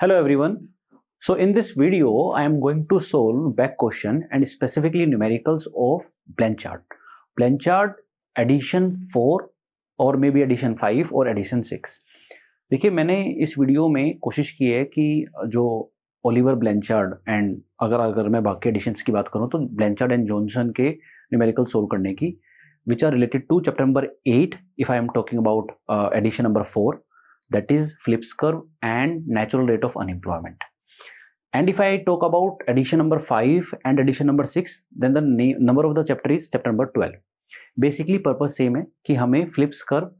Hello everyone. So in this video, I am going to solve back question and specifically numericals of Blanchard. Blanchard addition 4 और may be addition 5 और addition 6. देखिए मैंने इस video में कोशिश की है कि जो ओलिवर ब्लैंचार्ड एंड अगर मैं बाकी एडिशंस की बात करूं तो ब्लैंचार्ड एंड जॉनसन के न्यूमेरिकल सोल्व करने की which are related to chapter number 8 if I am talking about edition number 4, that is Phillips curve and natural rate of unemployment. And if I talk about addition number 5 and addition number 6, then the number of the chapter is chapter number 12. Basically purpose same है कि हमें Phillips curve,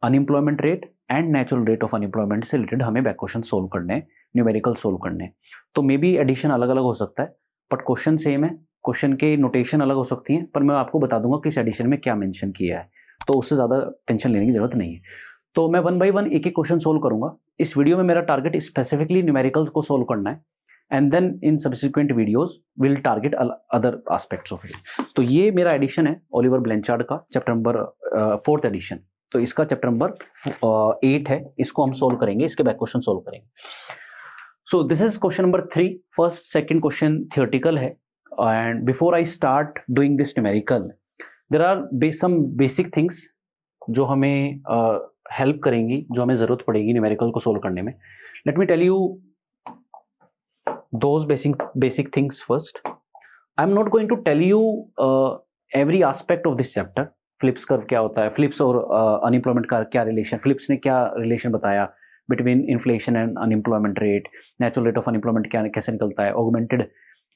unemployment rate and natural rate of unemployment से related हमें back question solve करने हैं, numerical solve करने हैं. तो मे बी addition अलग अलग हो सकता है but question same है, question के notation अलग हो सकती हैं, पर मैं आपको बता दूंगा कि इस addition में क्या mention किया है, तो उससे ज़्यादा टेंशन लेने की जरूरत नहीं है. तो मैं वन बाय वन एक एक क्वेश्चन सोल्व करूंगा. इस वीडियो में मेरा टारगेट स्पेसिफिकली न्यूमेरिकल्स को सोल्व करना है and then in subsequent videos will target other aspects of it. तो ये मेरा एडिशन है ओलिवर ब्लैंचार्ड का चैप्टर नंबर 4th एडिशन. तो इसका चैप्टर नंबर 8 है, इसको हम सोल्व करेंगे, इसके बैक क्वेश्चन सोल्व करेंगे. So this is question number 3. First second question theoretical है and before I start doing this numerical there are some basic things जो हमें हेल्प करेंगी, जो हमें जरूरत पड़ेगी न्यूमेरिकल को सोल्व करने में. Let me tell you those basic things first. I am not going to tell you every aspect of this chapter. Phillips curve क्या होता है, फिलिप्स और अनएम्प्लॉयमेंट का क्या रिलेशन, फिलिप्स ने क्या रिलेशन बताया between inflation and unemployment rate, natural rate of unemployment क्या कैसे निकलता है, ऑगमेंटेड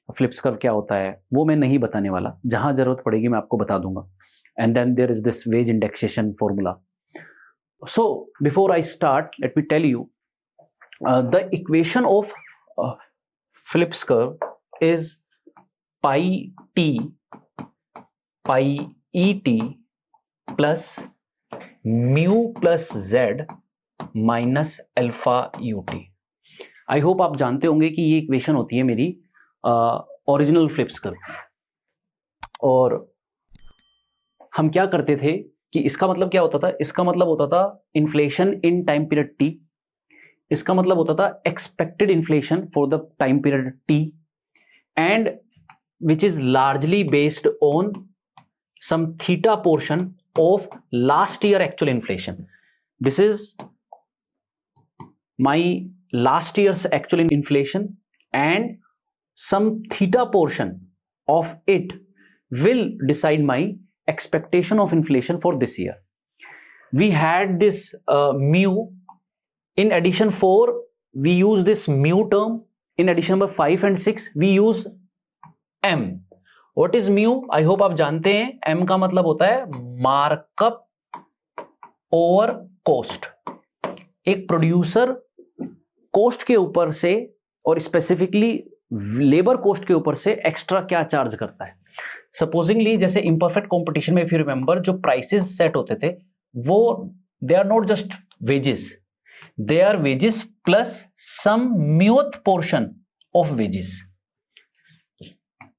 फिलिप्स कर्व क्या होता है, वो मैं नहीं बताने वाला. जहां जरूरत पड़ेगी मैं आपको बता दूंगा. And then there is this wage indexation formula. So before I start, let me tell you the equation of Phillips curve is pi t pi et plus mu plus z minus alpha ut. I hope आप जानते होंगे कि ये equation होती है मेरी original Phillips curve. और हम क्या करते थे कि इसका मतलब क्या होता था, इसका मतलब होता था inflation in time period T, इसका मतलब होता था expected inflation for the time period T and which is largely based on some theta portion of last year actual inflation. This is my last years actual inflation and some theta portion of it will decide my expectation of inflation for this year. We had this mu. In addition 4 we use this mu term. In addition number 5 and 6 we use m. What is mu? I hope आप जानते हैं. m का मतलब होता है markup over cost. एक producer cost के ऊपर से और स्पेसिफिकली लेबर कॉस्ट के ऊपर से एक्स्ट्रा क्या चार्ज करता है. सपोजिंगली जैसे इम्परफेक्ट कंपटीशन में इफ यू रिमेंबर जो प्राइसेस सेट होते थे वो they are not just wages, they are wages plus some mu portion of wages.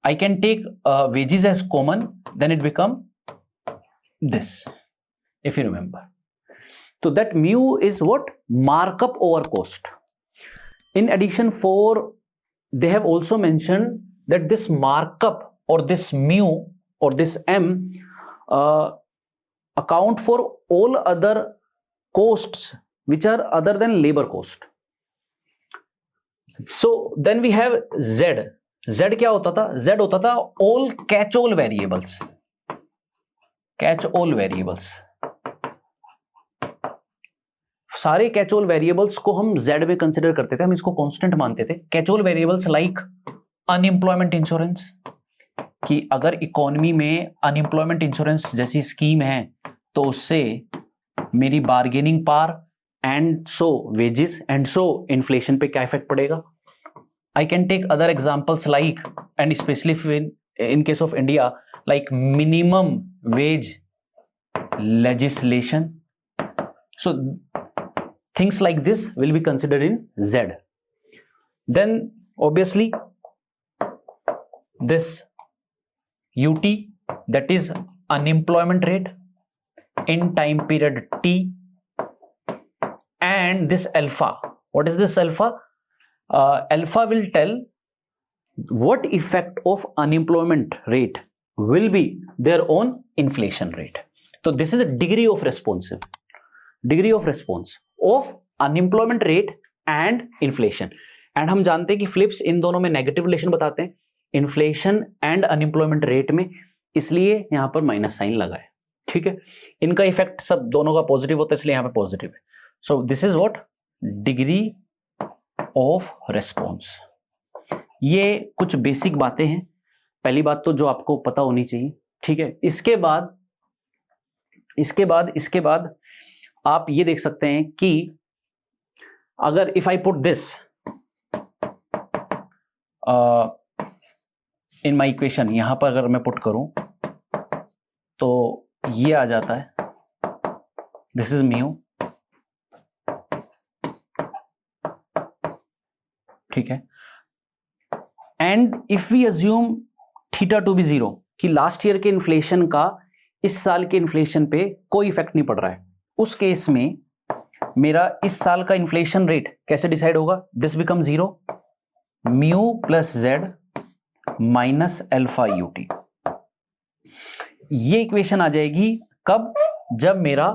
I can take wages as common, then it become this if you remember. तो that mu is what markup over cost. In addition 4 they have also mentioned that this markup or this mu or this m account for all other costs which are other than labor cost. So then we have z. z क्या होता था? z होता था all catch all variables. catch all variables. सारे catch all variables को हम z में consider करते थे, हम इसको कांस्टेंट मानते थे. Catch all variables like unemployment insurance, कि अगर इकोनॉमी में अनएम्प्लॉयमेंट इंश्योरेंस जैसी स्कीम है तो उससे मेरी bargaining power and so wages and so inflation पे क्या इफेक्ट पड़ेगा. I can take other examples like and specially in case of India like minimum wage legislation. So things like this will be considered in Z. Then obviously this UT, that is unemployment rate in time period T, and this alpha. What is this alpha? Alpha will tell what effect of unemployment rate will be there on inflation rate. So this is a degree of response of unemployment rate and inflation. And हम जानते हैं कि flips इन दोनों में negative relation बताते हैं, inflation and unemployment rate में, इसलिए यहां पर माइनस साइन लगा है. ठीक है, इनका इफेक्ट सब दोनों का पॉजिटिव होता है, इसलिए यहां पे पॉजिटिव है. सो this is what degree of response. ये कुछ बेसिक बातें हैं, पहली बात तो जो आपको पता होनी चाहिए. ठीक है, इसके बाद आप ये देख सकते हैं कि अगर if I put this in my equation, यहां पर अगर मैं पुट करूं तो ये आ जाता है, दिस इज म्यू. ठीक है, and if we assume theta to be zero, कि लास्ट ईयर के इन्फ्लेशन का इस साल के इन्फ्लेशन पे कोई इफेक्ट नहीं पड़ रहा है, उस केस में मेरा इस साल का इन्फ्लेशन रेट कैसे डिसाइड होगा? This become zero, mu plus Z minus alpha UT. ये इक्वेशन आ जाएगी कब? जब मेरा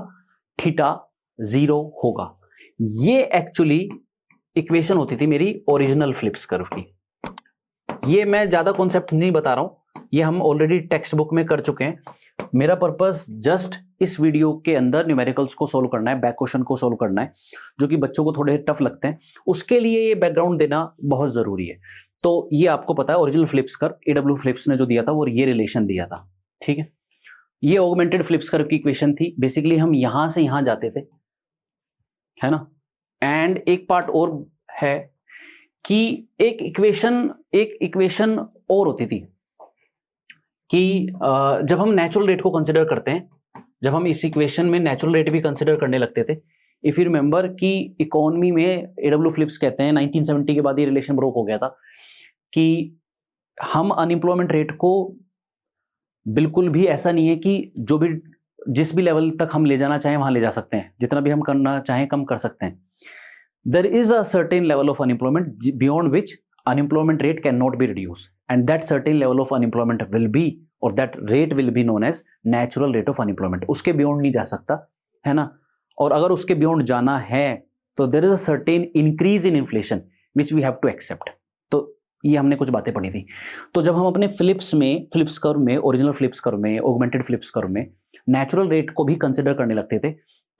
थीटा जीरो होगा. ये एक्चुअली इक्वेशन होती थी मेरी ओरिजिनल फ्लिप्स कर्व की. ये मैं ज्यादा कॉन्सेप्ट नहीं बता रहा हूं, ये हम ऑलरेडी टेक्स्ट बुक में कर चुके हैं. मेरा पर्पस जस्ट इस वीडियो के अंदर न्यूमेरिकल्स को सोल्व करना है, बैक क्वेश्चन को सोल्व करना है, जो कि बच्चों को थोड़े टफ लगते हैं. उसके लिए ये बैकग्राउंड देना बहुत जरूरी है. तो ये आपको पता है ओरिजिनल फ्लिप्स कर्व, एडब्ल्यू फ्लिप्स ने जो दिया था वो ये रिलेशन दिया था. ठीक है, ये ऑगमेंटेड फ्लिप्स कर्व की इक्वेशन थी. बेसिकली हम यहां से यहां जाते थे, है ना. एंड एक पार्ट और है कि एक इक्वेशन और होती थी कि जब हम नेचुरल रेट को कंसिडर करते हैं, जब हम इस इक्वेशन में नेचुरल रेट भी कंसिडर करने लगते थे. इफ यू रिमेंबर कि इकोनॉमी में एडब्ल्यू फ्लिप्स कहते हैं 1970 के बाद ये रिलेशन ब्रोक हो गया था कि हम अनएम्प्लॉयमेंट रेट को बिल्कुल भी ऐसा नहीं है कि जो भी जिस भी लेवल तक हम ले जाना चाहें वहां ले जा सकते हैं, जितना भी हम करना चाहें कम कर सकते हैं. There is a certain level of unemployment beyond which unemployment rate cannot be reduced, and that certain level of unemployment will be, or that rate will be known as natural rate of unemployment. उसके beyond नहीं जा सकता, है ना. और अगर उसके beyond जाना है तो there is a certain increase in inflation which we have to accept. तो ये हमने कुछ बातें पढ़ी थी. तो जब हम अपने फ्लिप्स कर्व में, ओरिजिनल फ्लिप्स कर्व में, ऑगमेंटेड फ्लिप्स कर्व में नेचुरल रेट को भी कंसिडर करने लगते थे,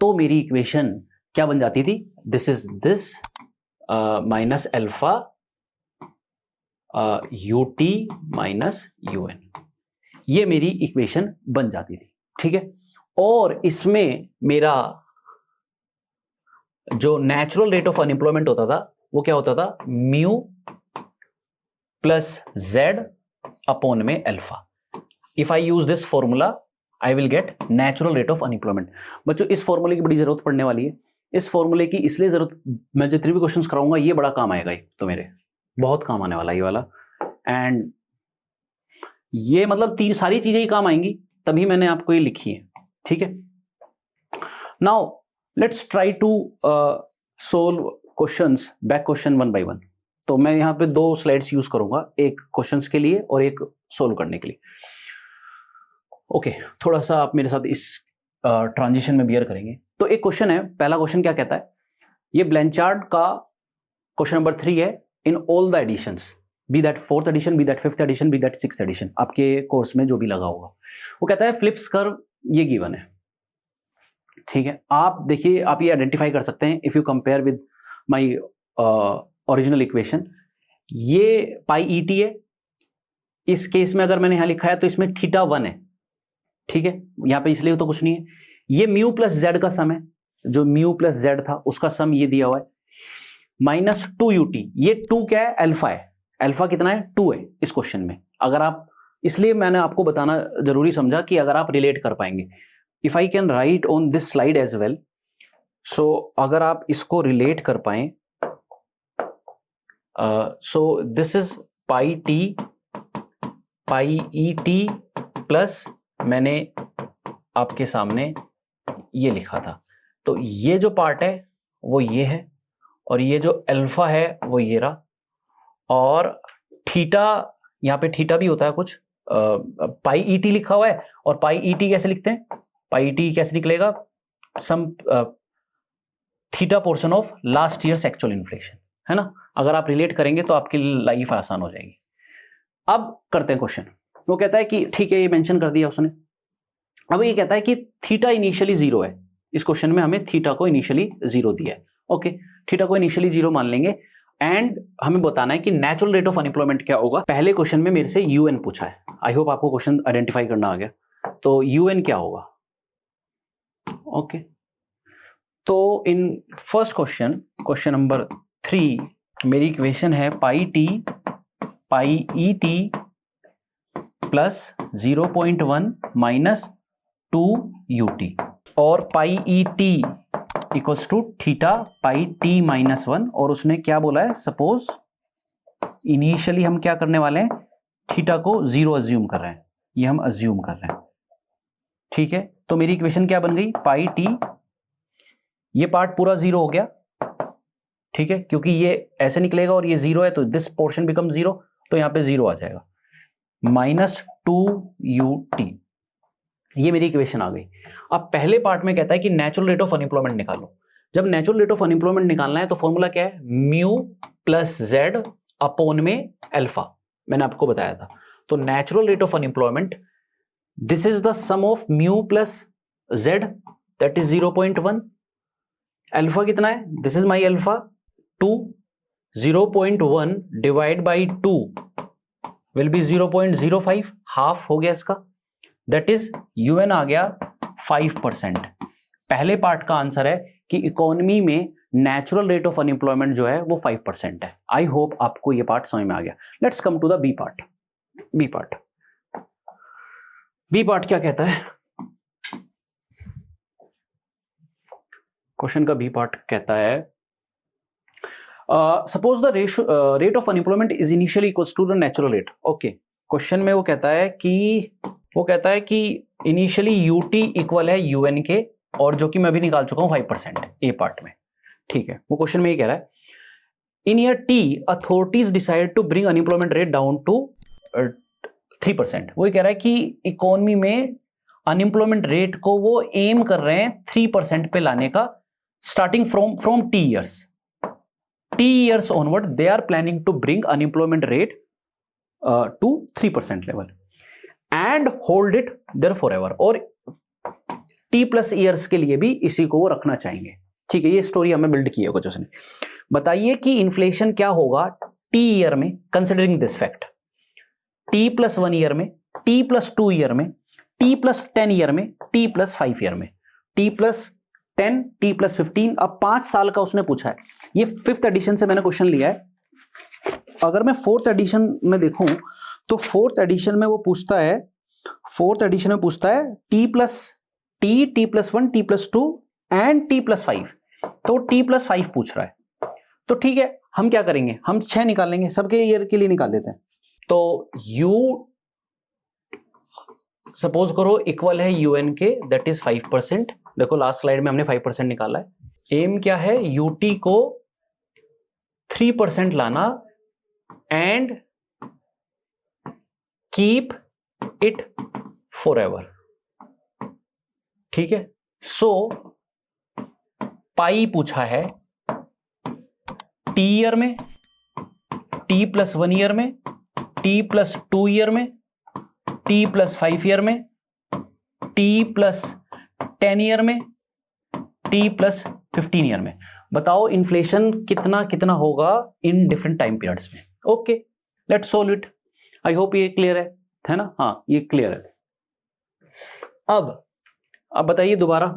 तो मेरी इक्वेशन क्या बन जाती थी? This is this minus alpha UT minus UN. ये मेरी इक्वेशन बन जाती थी. ठीक है, और इसमें मेरा जो नेचुरल रेट ऑफ अनएम्प्लॉयमेंट होता था वो क्या होता था? म्यू प्लस जेड अपॉन में alpha. If I use this formula I will get natural rate of unemployment. बच्चों, इस फॉर्मूले की बड़ी जरूरत पड़ने वाली है. इस फॉर्मूले की इसलिए जरूरत, मैं जितने भी क्वेश्चंस कराऊंगा ये बड़ा काम आएगा, ये तो मेरे बहुत काम आने वाला ये वाला. एंड ये मतलब सारी चीजें ही काम आएंगी, तभी मैंने आपको ये लिखी है. ठीक है, now let's try to solve questions, back question one by one. तो मैं यहाँ पे 2 स्लाइड्स यूज करूंगा, एक क्वेश्चंस के लिए और एक सोल्व करने के लिए. ओके, थोड़ा सा आप मेरे साथ इस ट्रांजिशन में बियर करेंगे. तो एक क्वेश्चन है, पहला क्वेश्चन क्या कहता है? ये ब्लैंचार्ड का क्वेश्चन नंबर 3 है. In all the editions, be that 4th edition, be that 5th edition, be that 6th edition, आपके कोर्स में जो भी लगा होगा, वो कहता है फ्लिप्स कर्व ये गिवन है. ठीक है, आप देखिए, आप ये आइडेंटिफाई कर सकते हैं if you compare with my original equation. ये पाई ई टी है. इस केस में अगर मैंने यहां लिखा है तो इसमें थीटा 1 है. ठीक है, यहां पे इसलिए तो कुछ नहीं है. ये म्यू प्लस जेड का सम है, जो म्यू प्लस जेड था उसका सम ये दिया हुआ है, माइनस 2 यूटी. ये 2 क्या है? अल्फा है. अल्फा कितना है? 2 है इस क्वेश्चन में. अगर आप, इसलिए मैंने आपको बताना जरूरी समझा कि अगर आप रिलेट कर पाएंगे, if I can write on this slide as well. So अगर आप इसको रिलेट कर पाए, so this is pi T, pi E T plus मैंने आपके सामने ये लिखा था. तो ये जो पार्ट है वो ये है, और ये जो अल्फा है वो ये रहा, और थीटा, यहाँ पे थीटा भी होता है कुछ, पाई ई टी लिखा हुआ है, और पाई ई टी कैसे लिखते हैं, पाई ई टी कैसे निकलेगा, some theta portion of last years actual inflation, है ना। अगर आप रिलेट करेंगे तो आपकी लाइफ आसान हो जाएगी। अब करते हैं क्वेश्चन। वो कहता है कि ठीक है, ये मेंशन कर दिया उसने। अब ये कहता है कि थीटा इनिशियली 0 है। इस क्वेश्चन में हमें थीटा को इनिशियली 0 दिया है। ओके, थीटा को इनिशियली 0 मान लेंगे, एंड हमें बताना है कि नेचुरल रेट ऑफ अनएम्प्लॉयमेंट क्या होगा। पहले क्वेश्चन में मेरे से यूएन पूछा है। आई होप आपको क्वेश्चन आइडेंटिफाई करना आ गया। तो यूएन क्या होगा? ओके, तो in first question, question number 3, मेरी इक्वेशन है pi T pi E T plus 0.1 minus 2 U T, और pi E T equals to theta pi T minus 1। और उसने क्या बोला है, सपोज इनिशियली हम क्या करने वाले हैं, थीटा को 0 अज्यूम कर रहे हैं, ये हम अज्यूम कर रहे हैं। ठीक है, तो मेरी इक्वेशन क्या बन गई, पाई टी, ये पार्ट पूरा 0 हो गया। ठीक है, क्योंकि ये ऐसे निकलेगा और ये 0 है, तो दिस पोर्शन बिकम 0, तो यहां पे 0 आ जाएगा, माइनस 2 यू टी। ये मेरी इक्वेशन आ गई। अब पहले पार्ट में कहता है कि नेचुरल रेट ऑफ अनएम्प्लॉयमेंट निकालो। जब नेचुरल रेट ऑफ अनएम्प्लॉयमेंट निकालना है तो फॉर्मूला क्या है, म्यू प्लस जेड अपॉन में अल्फा, मैंने आपको बताया था। तो natural rate of unemployment, this is the sum of mu plus Z, that is 0.1। Alpha कितना है, this is my alpha 2, 0.1 divide by 2 will be 0.05, half हो गया इसका, दैट इज यूएन आ गया 5%। पहले पार्ट का आंसर है कि इकोनॉमी में नेचुरल रेट ऑफ अनएम्प्लॉयमेंट जो है वो 5% है। आई होप आपको ये पार्ट समझ में आ गया। Let's come to the B part. B part, B part क्या कहता है, क्वेश्चन का बी पार्ट कहता है suppose the rate of unemployment is initially equals to the natural rate. Okay, question में वो कहता है कि इनिशियली यूटी इक्वल है यूएन के, और जो कि मैं अभी निकाल चुका हूं 5% ए पार्ट में। ठीक है, वो क्वेश्चन में ये कह रहा है, in year T authorities decide to bring unemployment rate down to 3%। वो कह रहा है कि इकोनॉमी में अनएम्प्लॉयमेंट रेट को वो एम कर रहे हैं 3% पे लाने का, starting from T years onward they are planning to bring unemployment rate to 3% level and hold it there forever. और टी प्लस ईयर्स के लिए भी इसी को वो रखना चाहेंगे। ठीक है, ये स्टोरी हमें बिल्ड की है कुछ उसने। बताइए कि इन्फ्लेशन क्या होगा टी ईयर में, considering this fact, T plus 1 year में, टी प्लस 2 ईयर में, टी प्लस 10 ईयर में, टी प्लस 5 ईयर में, टी प्लस 10, टी प्लस 15। अब 5 साल का उसने पूछा है। ये 5th एडिशन से मैंने क्वेश्चन लिया है। अगर मैं 4th एडिशन में देखूं तो 4th एडिशन में वो पूछता है, 4th एडिशन में पूछता है T plus 1, T plus 2 and T plus 5। तो टी प्लस 5 पूछ रहा है। तो ठीक है, हम क्या करेंगे, हम 6 निकालेंगे, सबके ईयर के लिए निकाल देते हैं। तो यू सपोज करो इक्वल है यूएन के, दैट इज 5%। देखो लास्ट स्लाइड में हमने 5% निकाला है। एम क्या है, यूटी को 3% लाना एंड कीप इट फॉरएवर। ठीक है, सो पाई पूछा है टी ईयर में, टी प्लस 1 ईयर में, टी प्लस 2 ईयर में, टी प्लस 5 ईयर में, टी प्लस 10 ईयर में, टी प्लस 15 ईयर में। बताओ इन्फ्लेशन कितना कितना होगा इन डिफरेंट टाइम पीरियड्स में। Okay, let's solve it. I hope ये क्लियर है ना? हाँ, ये क्लियर है। अब बताइए दोबारा,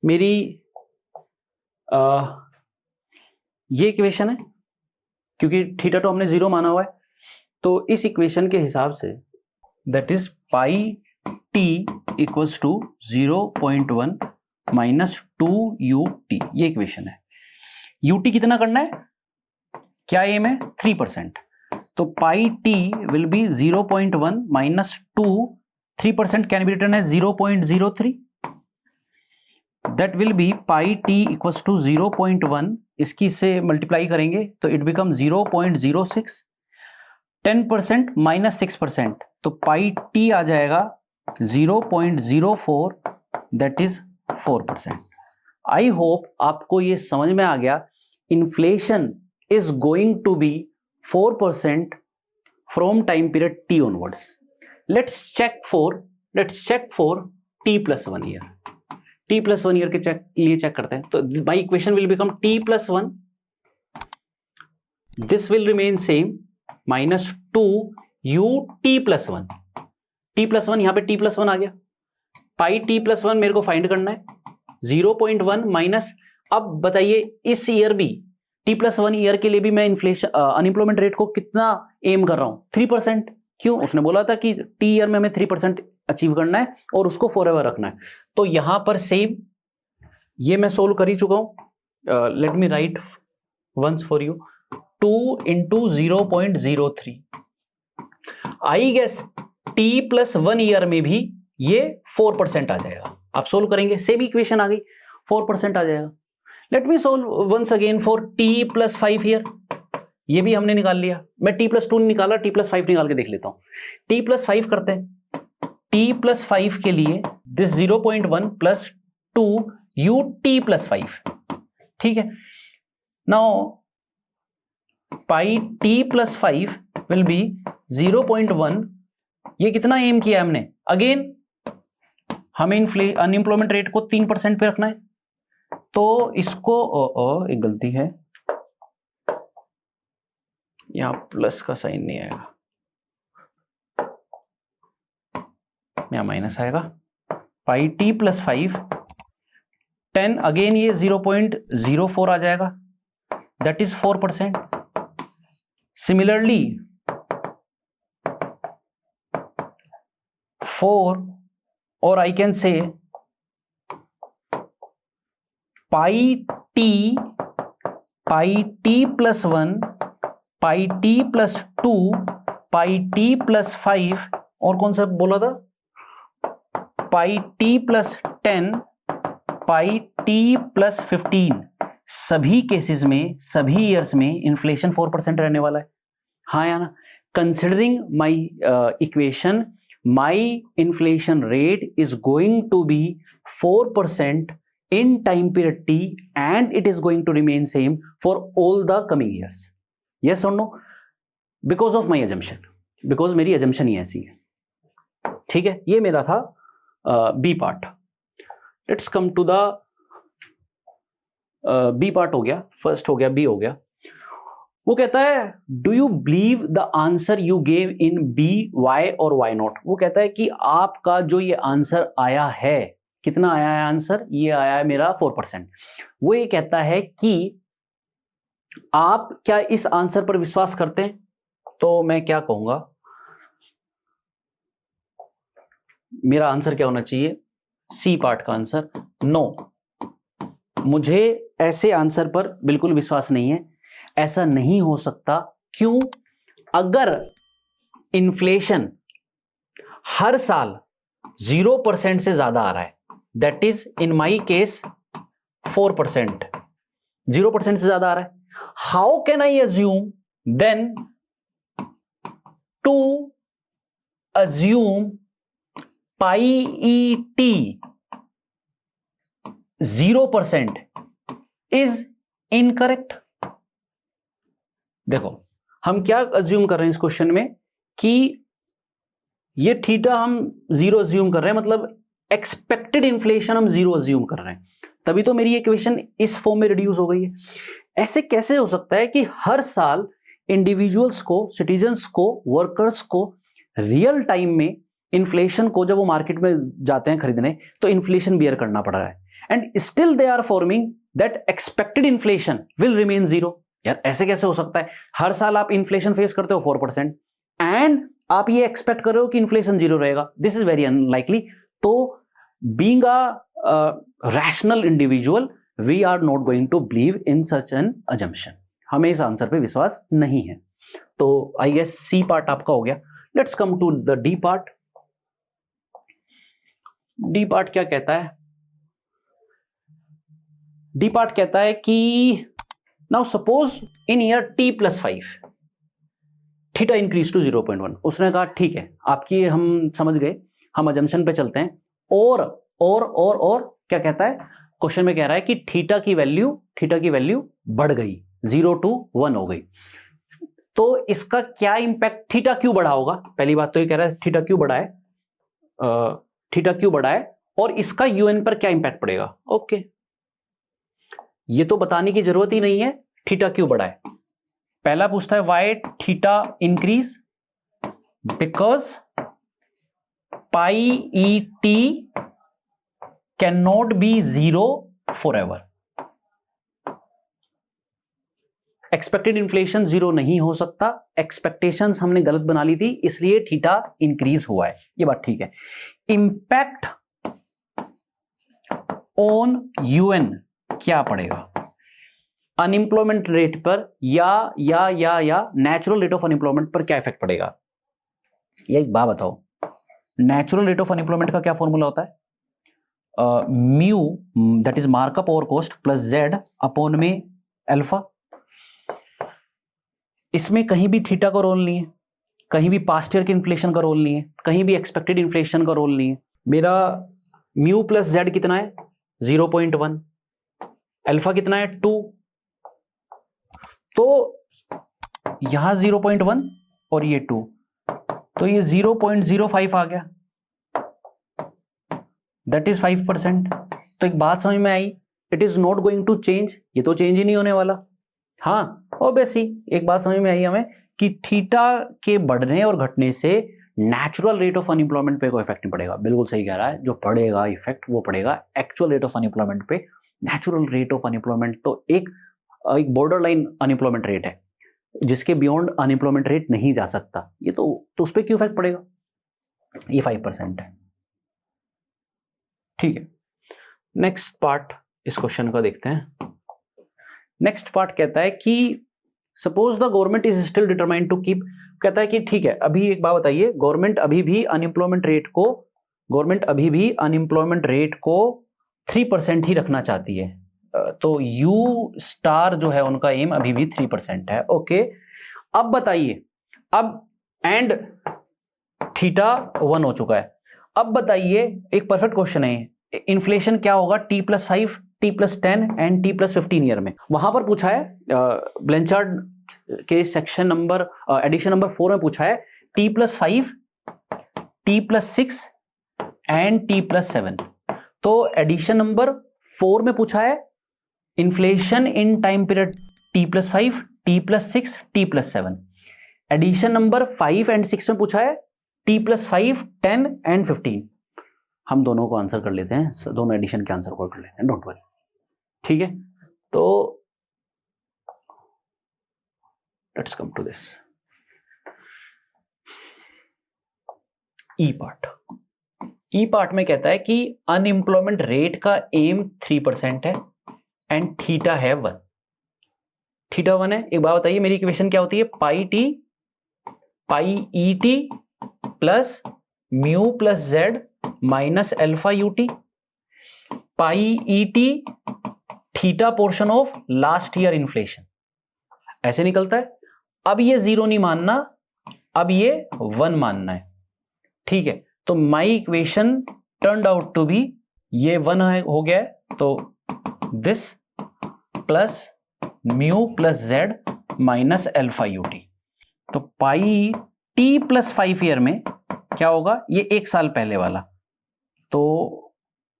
मेरी ये इक्वेशन है, क्योंकि थीटा तो हमने 0 माना हुआ है, तो इस इक्वेशन के हिसाब से that is pi T equals to 0.1 minus 2 U T. ये इक्वेशन है। यू टी कितना करना है, क्या एम है, 3%। तो pi T will be 0.1 minus 2, 3% can be written as 0.03। That will be pi T equals to 0.1 इसकी से मल्टीप्लाई करेंगे तो इट बिकम 0.06, 10% माइनस 6%, तो पाई टी आ जाएगा 0.04, दैट इज 4%। आई होप आपको ये समझ में आ गया। Inflation is going to be 4% from time period T onwards. Let's check for T plus 1 year. T plus 1 year के लिए चेक करते हैं। तो my equation will become T plus 1, this will remain same, minus 2 u T plus 1। T plus 1 यहां पे T plus 1 आ गया। Pi T plus 1 मेरे को फाइंड करना है, 0.1 माइनस, अब बताइए इस ईयर भी टी प्लस 1 ईयर के लिए भी मैं इन्फ्लेशन अनएम्प्लॉयमेंट रेट को कितना एम कर रहा हूं, 3%। क्यों? उसने बोला था कि टी ईयर में हमें 3% अचीव करना है और उसको फॉरएवर रखना है। तो यहां पर सेम, ये मैं सोल्व कर ही चुका हूं। Let me write once for you, 2 into 0.03। I guess T plus 1 year में भी ये 4% आ जाएगा। आप सोल्व करेंगे, सेम इक्वेशन आ गई, 4% आ जाएगा। Let me solve once again for T plus 5 year. ये भी हमने निकाल लिया। मैं टी प्लस 2 निकाला, टी प्लस 5 निकाल के देख लेता हूं। टी प्लस 5 करते हैं। टी प्लस 5 के लिए this 0.1 plus 2 u T plus 5, ठीक है। Now pi T plus 5 will be 0.1। ये कितना एम किया हमने? अगेन हमें अनएम्प्लॉयमेंट रेट को 3% पे रखना है, तो इसको एक गलती है, यहां प्लस का साइन नहीं आएगा, यहां माइनस आएगा। पाई टी प्लस 5, 10, अगेन ये 0.04 आ जाएगा, दैट इज 4%। सिमिलरली 4, और I can say pi T plus 1, pi T plus 2, pi T plus 5, और कौन सा बोला था? Pi T plus 10, pi T plus 15। सभी केसेस में, सभी ईयर्स में इन्फ्लेशन 4% रहने वाला है, हाँ या ना? Considering my equation, my inflation rate is going to be 4% in time period t and it is going to remain same for all the coming years. Yes or no? Because of my assumption, because मेरी assumption ही ऐसी है, ठीक है। ये मेरा था B part. Let's come to the B part हो गया, first हो गया, B हो गया। वो कहता है do you believe the answer you gave in B why और वाई नॉट। वो कहता है कि आपका जो ये आंसर आया है, कितना आया है आंसर? ये आया है मेरा 4%। वो ये कहता है कि आप क्या इस आंसर पर विश्वास करते हैं? तो मैं क्या कहूंगा, मेरा आंसर क्या होना चाहिए? सी पार्ट का आंसर, नो, मुझे ऐसे आंसर पर बिल्कुल विश्वास नहीं है। ऐसा नहीं हो सकता। क्यों? अगर इन्फ्लेशन हर साल 0% से ज्यादा आ रहा है, that is in my case 4%, 0% से ज्यादा आ रहा है, how can I assume then to assume pi E T 0% is incorrect. देखो हम क्या अज्यूम कर रहे हैं इस क्वेश्चन में कि ये थीटा हम 0 अज्यूम कर रहे हैं, मतलब एक्सपेक्टेड इन्फ्लेशन हम 0 अज्यूम कर रहे हैं, तभी तो मेरी इक्वेशन इस फॉर्म में रिड्यूस हो गई है। ऐसे कैसे हो सकता है कि हर साल इंडिविजुअल्स को, सिटीजन्स को, वर्कर्स को रियल टाइम में इन्फ्लेशन को, जब वो मार्केट में जाते हैं खरीदने, तो इन्फ्लेशन बियर करना पड़ रहा है, and still they are forming that expected inflation will remain 0। यार ऐसे कैसे हो सकता है? हर साल आप इन्फ्लेशन फेस करते हो 4% एंड आप ये एक्सपेक्ट कर रहे हो कि इन्फ्लेशन 0 रहेगा, दिस इज वेरी अनलाइकली। तो being a rational individual, we are not going to believe in such an assumption. हमें इस आंसर पे विश्वास नहीं है। तो आई गेस सी पार्ट आपका हो गया। Let's come to the D part. D part क्या कहता है? डी पार्ट कहता है कि now suppose in year t+5 theta increase to 0.1। उसने कहा ठीक है, आपकी हम समझ गए, हम अजम्पशन पे चलते हैं। और क्या कहता है क्वेश्चन में, कह रहा है कि थीटा की वैल्यू बढ़ गई, 0 to 1 हो गई। तो इसका क्या इंपैक्ट, थीटा क्यों बढ़ा होगा? पहली बात तो ये कह रहा है थीटा क्यों बढ़ा है और इसका यूएन पर क्या इंपैक्ट पड़ेगा। ओके, ये तो बताने की जरूरत ही नहीं है थीटा क्यों बढ़ा है। पहला पूछता है why theta increase, because pi E T can not be 0 for ever. Expected inflation 0 नहीं हो सकता, एक्सपेक्टेशंस हमने गलत बना ली थी, इसलिए थीटा इंक्रीज हुआ है, ये बात ठीक है। इंपैक्ट ऑन यूएन क्या पड़ेगा? अनएम्प्लॉयमेंट रेट पर या नेचुरल रेट ऑफ अनएम्प्लॉयमेंट पर क्या इफेक्ट पड़ेगा? ये एक बात बताओ, नेचुरल रेट ऑफ अनएम्प्लॉयमेंट का क्या फॉर्मूला होता है? Mu that is markup over cost plus Z upon में अल्फा। इसमें कहीं भी थीटा का रोल नहीं है, कहीं भी पास्ट ईयर के इन्फ्लेशन का रोल नहीं है, कहीं भी एक्सपेक्टेड इन्फ्लेशन का रोल नहीं है। मेरा म्यू प्लस जेड कितना है? 0.1। अल्फा कितना है? 2। तो यहां 0.1 और ये 2, तो ये 0.05 आ गया, दैट इज 5%। तो एक बात समझ में आई, it is not going to change, ये तो चेंज ही नहीं होने वाला। हाँ ऑब्वियसली एक बात समझ में आई हमें कि थीटा के बढ़ने और घटने से नेचुरल रेट ऑफ अनएम्प्लॉयमेंट पे कोई इफेक्ट नहीं पड़ेगा। बिल्कुल सही कह रहा है, जो पड़ेगा इफेक्ट वो पड़ेगा एक्चुअल रेट ऑफ अनएम्प्लॉयमेंट पे। नेचुरल रेट ऑफ अनएम्प्लॉयमेंट तो एक बॉर्डर लाइन अनएम्प्लॉयमेंट रेट है, जिसके बियॉन्ड अनएम्प्लॉयमेंट रेट नहीं जा सकता। ये तो उस पर क्यों इफेक्ट पड़ेगा? ये 5% है, ठीक है। नेक्स्ट पार्ट इस क्वेश्चन का देखते हैं। नेक्स्ट पार्ट कहता है कि suppose the government is still determined to keep, कहता है कि ठीक है, अभी एक बात बताइए, गवर्नमेंट अभी भी अनएम्प्लॉयमेंट रेट को 3% ही रखना चाहती है। तो यू स्टार जो है उनका एम अभी भी 3% है। ओके, अब बताइए, अब एंड थीटा 1 हो चुका है, अब बताइए, एक परफेक्ट क्वेश्चन है, इन्फ्लेशन क्या होगा t+5, t+10 and t+15 year में? वहां पर पूछा है ब्लैंचार्ड के सेक्शन नंबर एडिशन नंबर 4 में पूछा है t+5, t+6 एंड t+7। तो एडिशन नंबर 4 में पूछा है inflation in time period t+5, t+6, t+7। Addition number 5 and 6 में पूछा है t+5, 10 एंड 15। हम दोनों को आंसर कर लेते हैं, दोनों एडिशन के आंसर को कर लेते हैं, डोंट वरी, ठीक है। तो let's come to this E part. E part में कहता है कि अनएम्प्लॉयमेंट रेट का एम 3% है एंड थीटा है 1। थीटा 1 है। एक बात बताइए, मेरी इक्वेशन क्या होती है? Pi E T plus mu plus Z minus alpha UT. Pi E T theta portion of last year inflation, ऐसे निकलता है। अब ये 0 नहीं मानना, अब ये 1 मानना है, ठीक है। तो my equation turned out to be, ये 1 हो गया है, तो this plus mu plus Z minus alpha UT. तो पाई t+5 ईयर में क्या होगा? ये 1 साल पहले वाला, तो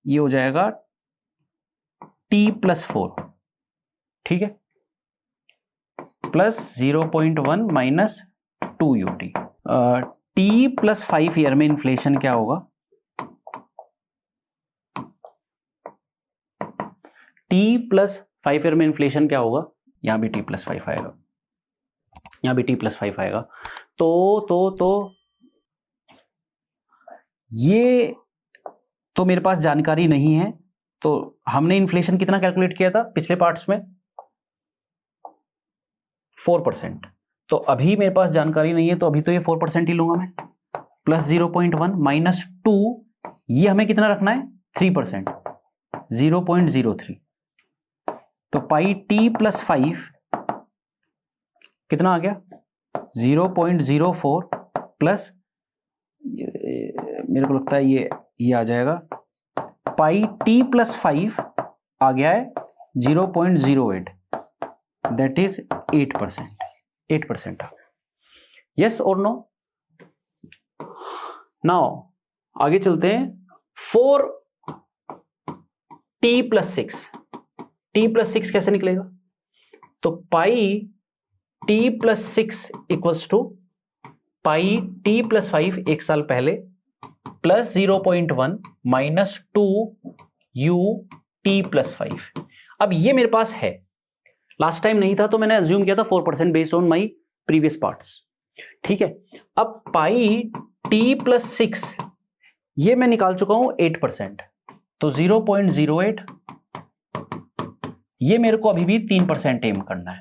ये हो जाएगा t+4, ठीक है, plus 0.1 minus 2 UT. t+5 year में इन्फ्लेशन क्या होगा? t+5 ईयर में इन्फ्लेशन क्या होगा? यहां भी t+5 आएगा, यहां भी t+5 आएगा। तो ये तो मेरे पास जानकारी नहीं है। तो हमने इन्फ्लेशन कितना कैलकुलेट किया था पिछले पार्ट्स में? 4%। तो अभी मेरे पास जानकारी नहीं है, तो अभी तो ये 4% ही लूंगा मैं, प्लस 0.1 माइनस 2, ये हमें कितना रखना है? 3%, 0.03। तो पाई t+5 कितना आ गया 0.04 प्लस मेरे को लगता है ये आ जाएगा पाई टी प्लस 5 आ गया है 0.08, दैट इज 8%। यस और नो? नाउ आगे चलते हैं। 4t प्लस 6 कैसे निकलेगा? तो pi t plus 6 equals to pi t plus 5 एक साल पहले plus 0.1 minus 2u t plus 5। अब ये मेरे पास है, लास्ट टाइम नहीं था तो मैंने अज्यूम किया था 4% based on my previous parts. ठीक है, अब पाई t प्लस 6 ये मैं निकाल चुका हूं 8%, तो 0.08 ये मेरे को अभी भी 3% एम करना है।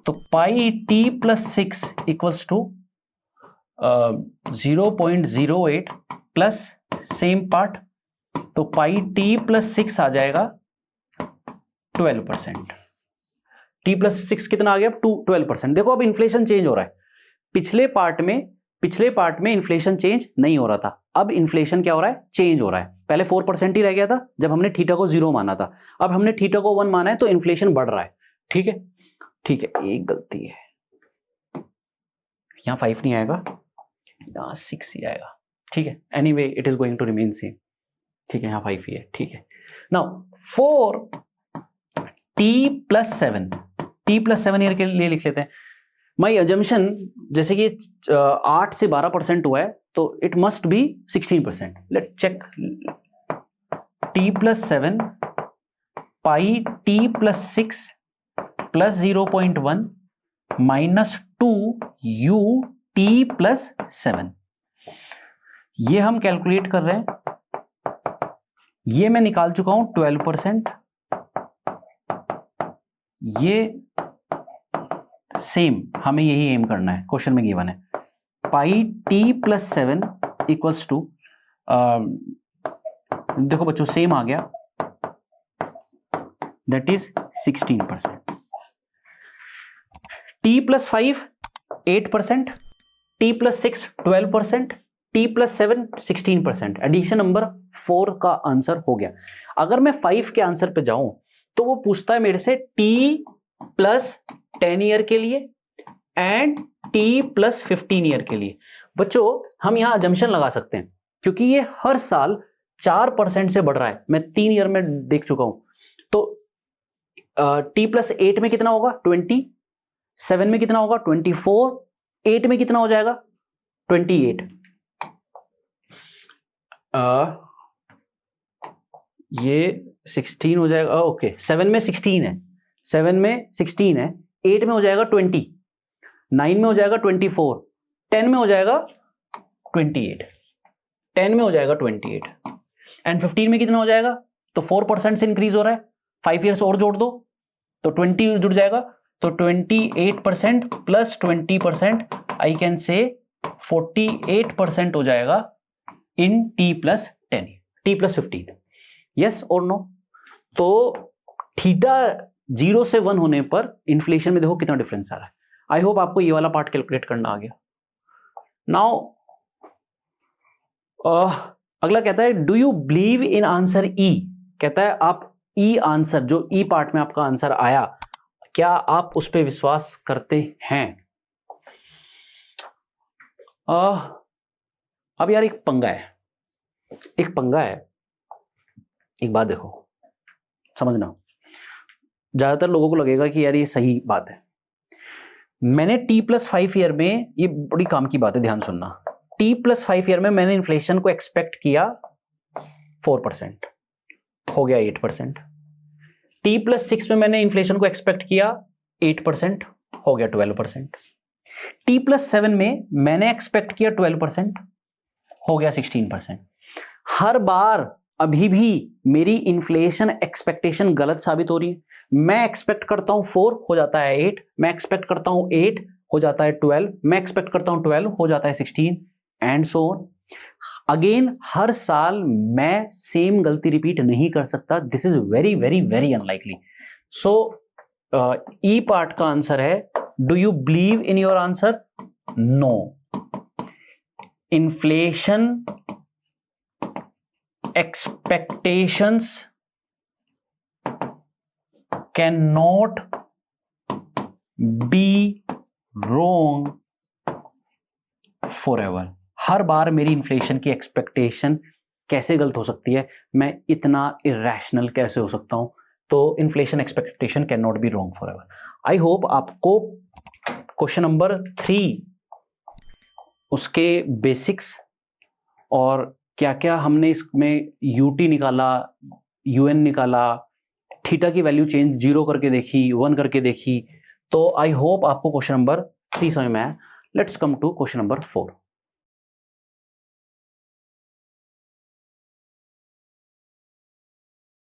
तो pi t plus 6 equals to 0.08 plus same part, तो पाई t प्लस 6 आ जाएगा 12%। t प्लस 6 कितना आ गया? 12%। देखो अब इन्फ्लेशन चेंज हो रहा है। पिछले पार्ट में इन्फ्लेशन चेंज नहीं हो रहा था, अब इन्फ्लेशन क्या हो रहा है? चेंज हो रहा है। पहले 4% ही रह गया था जब हमने थीटा को 0 माना था, अब हमने थीटा को 1 माना है तो इन्फ्लेशन बढ़ रहा है। ठीक है, एक गलती है, यहां 5 नहीं आएगा, यहां 6 ही आएगा। ठीक है, anyway it is going to remain same. ठीक है, यहां 5 ही है। ठीक है, नाउ 4t प्लस 7 ईयर के लिए लिख लेते हैं। माई अजम्पशन जैसे कि 8 से 12% हुआ है तो it must be 16%। Let check. t plus 7 pi t plus 6 plus 0.1 minus 2u t plus 7, ये हम कैलकुलेट कर रहे हैं। ये मैं निकाल चुका हूं 12%, ये सेम हमें यही एम करना है, क्वेश्चन में गिवन है। Pi t plus 7 equals to, देखो बच्चों सेम आ गया, that is 16%। t plus 5 8%, t plus 6 12%, t plus 7 16%। Addition number 4 का आंसर हो गया। अगर मैं 5 के आंसर पे जाऊं तो वो पूछता है मेरे से t प्लस 10 ईयर के लिए एंड t प्लस 15 ईयर के लिए। बच्चों हम यहां अजम्पशन लगा सकते हैं क्योंकि ये हर साल 4% से बढ़ रहा है, मैं 3 ईयर में देख चुका हूं। तो t प्लस 8 में कितना होगा? 20, 7 में कितना होगा? 24, 8 में कितना हो जाएगा? 28। ये 16 हो जाएगा। ओके, 7 में 16 है, 7 में 16 है, 8 में हो जाएगा 20, 9 में हो जाएगा 24, 10 में हो जाएगा 28, 10 में हो जाएगा 28 एंड 15 में कितना हो जाएगा? तो 4% से इंक्रीज हो रहा है, 5 ईयर्स और जोड़ दो तो 20 जुड़ जाएगा, तो 28% प्लस 20% आई कैन से 48% हो जाएगा इन t plus 10, t plus 15। Yes और नो? तो थीटा 0 से 1 होने पर इन्फ्लेशन में देखो कितना डिफरेंस आ रहा है। आई होप आपको ये वाला पार्ट कैलकुलेट करना आ गया। नाउ अगला कहता है do you believe in answer E. कहता है आप ई आंसर, जो ई पार्ट में आपका आंसर आया, क्या आप उस पर विश्वास करते हैं? अब यार एक पंगा है, एक बात देखो समझना, ज्यादातर लोगों को लगेगा कि यार ये सही बात है। मैंने t प्लस 5 ईयर में, ये बड़ी काम की बात है, ध्यान सुनना, t प्लस 5 ईयर में मैंने इन्फ्लेशन को एक्सपेक्ट किया 4%, हो गया 8%। t प्लस 6 में मैंने इन्फ्लेशन को एक्सपेक्ट किया 8%, हो गया 12%। t प्लस 7 में मैंने एक्सपेक्ट किया 12%, हो गया 16%। हर बार अभी भी मेरी इन्फ्लेशन एक्सपेक्टेशन गलत साबित हो रही है। मैं एक्सपेक्ट करता हूं 4, हो जाता है 8, मैं एक्सपेक्ट करता हूं 8, हो जाता है 12, मैं एक्सपेक्ट करता हूं 12, हो जाता है 16 एंड सो ऑन। अगेन हर साल मैं सेम गलती रिपीट नहीं कर सकता, this is very very very unlikely. So E part का आंसर है do you believe in your answer? No. Inflation expectations cannot be wrong forever. हर बार मेरी इन्फ्लेशन की एक्सपेक्टेशन कैसे गलत हो सकती है? मैं इतना इरेशनल कैसे हो सकता हूं? तो inflation expectation can not be wrong for ever. I hope आपको क्वेश्चन नंबर 3 उसके बेसिक्स और क्या क्या हमने इसमें यूटी निकाला, यूएन निकाला, थीटा की वैल्यू चेंज 0 करके देखी, 1 करके देखी, तो आई होप आपको क्वेश्चन नंबर 3 समझ में आया. Let's come to question number 4.